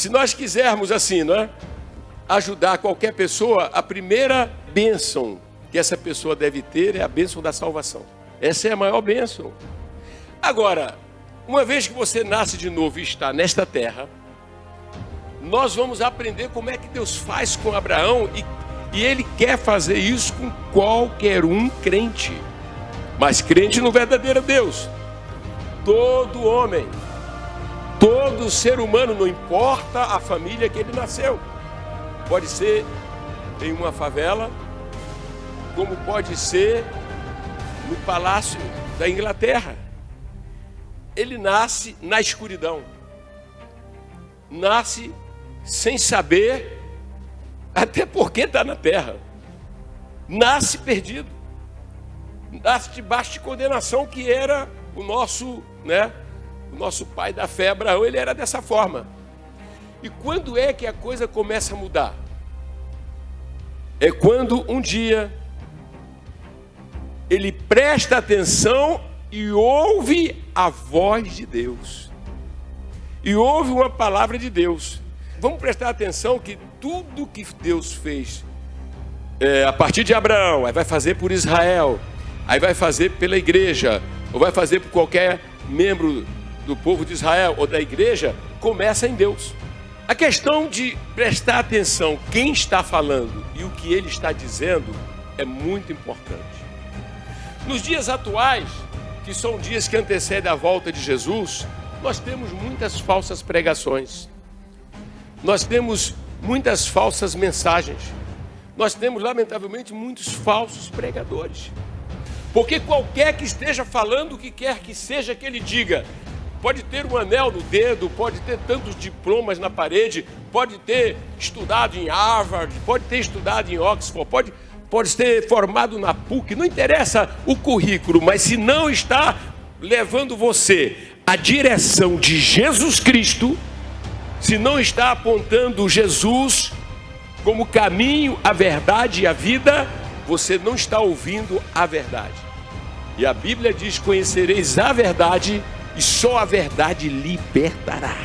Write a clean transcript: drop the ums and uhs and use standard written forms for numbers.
Se nós quisermos assim, não é? Ajudar qualquer pessoa, a primeira bênção que essa pessoa deve ter é a bênção da salvação. Essa é a maior bênção. Agora, uma vez que você nasce de novo e está nesta terra, nós vamos aprender como é que Deus faz com Abraão e Ele quer fazer isso com qualquer um crente. Mas crente no verdadeiro Deus. Todo homem, todo ser humano, não importa a família que ele nasceu. Pode ser em uma favela, como pode ser no palácio da Inglaterra. Ele nasce na escuridão. Nasce sem saber até porque está na terra. Nasce perdido. Nasce debaixo de condenação, que era o nosso pai da fé, Abraão. Ele era dessa forma. E quando é que a coisa começa a mudar? É quando um dia ele presta atenção e ouve a voz de Deus. E ouve uma palavra de Deus. Vamos prestar atenção que tudo que Deus fez a partir de Abraão, aí vai fazer por Israel, aí vai fazer pela igreja, ou vai fazer por qualquer membro do povo de Israel ou da igreja, começa em Deus. A questão de prestar atenção quem está falando e o que ele está dizendo é muito importante. Nos dias atuais, que são dias que antecedem a volta de Jesus, nós temos muitas falsas pregações. Nós temos muitas falsas mensagens. Nós temos, lamentavelmente, muitos falsos pregadores. Porque qualquer que esteja falando o que quer que seja que ele diga, pode ter um anel no dedo, pode ter tantos diplomas na parede, pode ter estudado em Harvard, pode ter estudado em Oxford, pode ter formado na PUC, não interessa o currículo, mas se não está levando você à direção de Jesus Cristo, se não está apontando Jesus como caminho, a verdade e a vida, você não está ouvindo a verdade. E a Bíblia diz: conhecereis a verdade e só a verdade libertará.